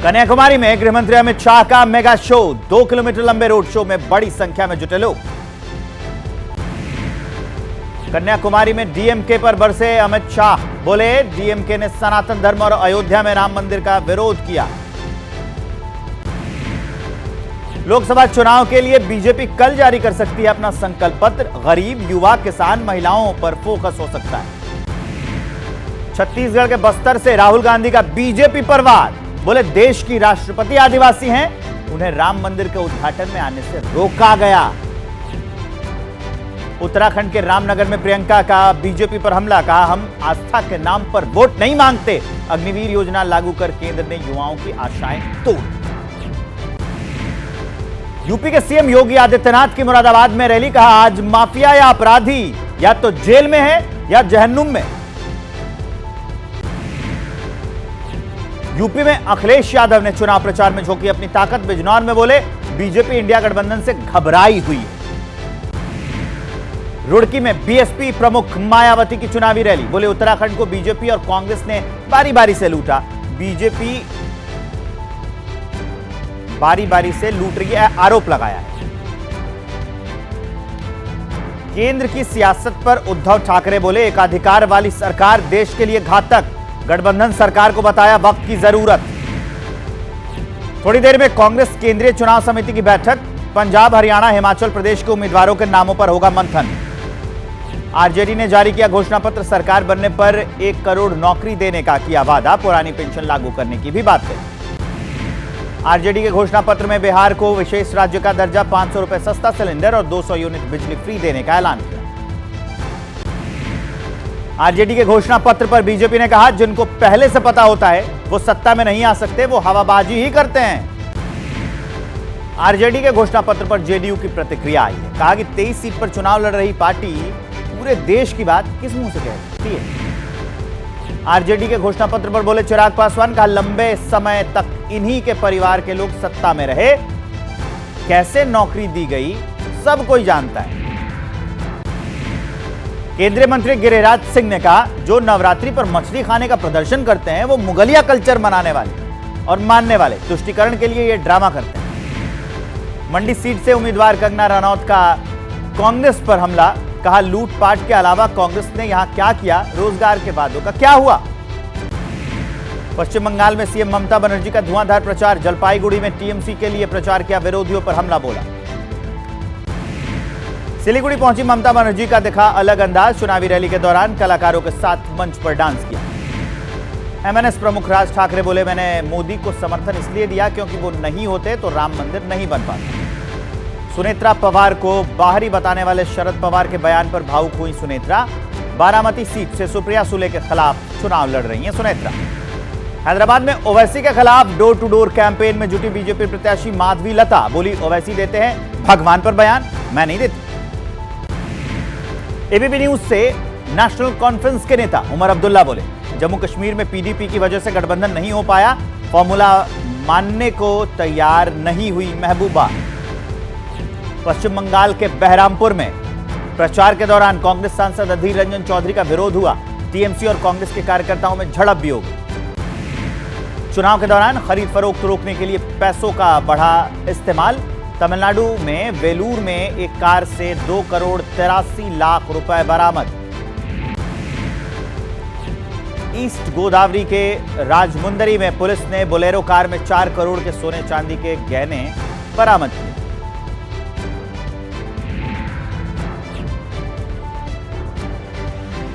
कन्याकुमारी में गृहमंत्री अमित शाह का मेगा शो, 2 किलोमीटर लंबे रोड शो में बड़ी संख्या में जुटे लोग। कन्याकुमारी में डीएमके पर बरसे अमित शाह, बोले डीएमके ने सनातन धर्म और अयोध्या में राम मंदिर का विरोध किया। लोकसभा चुनाव के लिए बीजेपी कल जारी कर सकती है अपना संकल्प पत्र, गरीब, युवा, किसान, महिलाओं पर फोकस हो सकता है। छत्तीसगढ़ के बस्तर से राहुल गांधी का बीजेपी पर वार, बोले देश की राष्ट्रपति आदिवासी हैं, उन्हें राम मंदिर के उद्घाटन में आने से रोका गया। उत्तराखंड के रामनगर में प्रियंका का बीजेपी पर हमला, कहा हम आस्था के नाम पर वोट नहीं मांगते। अग्निवीर योजना लागू कर केंद्र ने युवाओं की आशाएं तोड़ी। यूपी के सीएम योगी आदित्यनाथ की मुरादाबाद में रैली, कहा आज माफिया या अपराधी या तो जेल में है या जहन्नुम में। यूपी में अखिलेश यादव ने चुनाव प्रचार में झोंकी अपनी ताकत, बिजनौर में बोले बीजेपी इंडिया गठबंधन से घबराई हुई है। रुड़की में बीएसपी प्रमुख मायावती की चुनावी रैली, बोले उत्तराखंड को बीजेपी और कांग्रेस ने बारी बारी से लूटा, बीजेपी बारी बारी से लूट रही है, आरोप लगाया है। केंद्र की सियासत पर उद्धव ठाकरे बोले एकाधिकार वाली सरकार देश के लिए घातक, गठबंधन सरकार को बताया वक्त की जरूरत। थोड़ी देर में कांग्रेस केंद्रीय चुनाव समिति की बैठक, पंजाब, हरियाणा, हिमाचल प्रदेश के उम्मीदवारों के नामों पर होगा मंथन। आरजेडी ने जारी किया घोषणा पत्र, सरकार बनने पर 1 करोड़ नौकरी देने का किया वादा, पुरानी पेंशन लागू करने की भी बात कही। आरजेडी के घोषणा पत्र में बिहार को विशेष राज्य का दर्जा, 500 रुपए सस्ता सिलेंडर और 200 यूनिट बिजली फ्री देने का ऐलान किया। आरजेडी के घोषणा पत्र पर बीजेपी ने कहा जिनको पहले से पता होता है वो सत्ता में नहीं आ सकते, वो हवाबाजी ही करते हैं। आरजेडी के घोषणा पत्र पर जेडीयू की प्रतिक्रिया आई है, कहा कि 23 सीट पर चुनाव लड़ रही पार्टी पूरे देश की बात किस मुंह से कह सकती है। आरजेडी के घोषणा पत्र पर बोले चिराग पासवान, कहा लंबे समय तक इन्हीं के परिवार के लोग सत्ता में रहे, कैसे नौकरी दी गई सब कोई जानता है। केंद्रीय मंत्री गिरिराज सिंह ने कहा जो नवरात्रि पर मछली खाने का प्रदर्शन करते हैं वो मुगलिया कल्चर मनाने वाले और मानने वाले तुष्टीकरण के लिए ये ड्रामा करते हैं। मंडी सीट से उम्मीदवार कंगना रनौत का कांग्रेस पर हमला, कहा लूटपाट के अलावा कांग्रेस ने यहां क्या किया, रोजगार के वादों का क्या हुआ। पश्चिम बंगाल में सीएम ममता बनर्जी का धुआंधार प्रचार, जलपाईगुड़ी में टीएमसी के लिए प्रचार किया, विरोधियों पर हमला बोला। सिलीगुड़ी पहुंची ममता बनर्जी का दिखा अलग अंदाज, चुनावी रैली के दौरान कलाकारों के साथ मंच पर डांस किया। एमएनएस प्रमुख राज ठाकरे बोले मैंने मोदी को समर्थन इसलिए दिया क्योंकि वो नहीं होते तो राम मंदिर नहीं बन पाता। सुनेत्रा पवार को बाहरी बताने वाले शरद पवार के बयान पर भावुक हुई सुनेत्रा। बारामती सीट से सुप्रिया सुले के खिलाफ चुनाव लड़ रही हैं सुनेत्रा। हैदराबाद में ओवैसी के खिलाफ डोर टू डोर कैंपेन में जुटी बीजेपी प्रत्याशी माधवी लता, बोली ओवैसी देते हैं भगवान पर बयान, मैं नहीं देती। एबीपी न्यूज से नेशनल कॉन्फ्रेंस के नेता उमर अब्दुल्ला बोले जम्मू कश्मीर में पीडीपी की वजह से गठबंधन नहीं हो पाया, फॉर्मूला मानने को तैयार नहीं हुई महबूबा। पश्चिम बंगाल के बहरामपुर में प्रचार के दौरान कांग्रेस सांसद अधीर रंजन चौधरी का विरोध हुआ, टीएमसी और कांग्रेस के कार्यकर्ताओं में झड़प भी हो गई। चुनाव के दौरान खरीद फरोख्त रोकने के लिए पैसों का बढ़ा इस्तेमाल, तमिलनाडु में वेलूर में एक कार से 2 करोड़ 83 लाख रुपए बरामद। ईस्ट गोदावरी के राजमुंदरी में पुलिस ने बोलेरो कार में 4 करोड़ के सोने चांदी के गहने बरामद किए।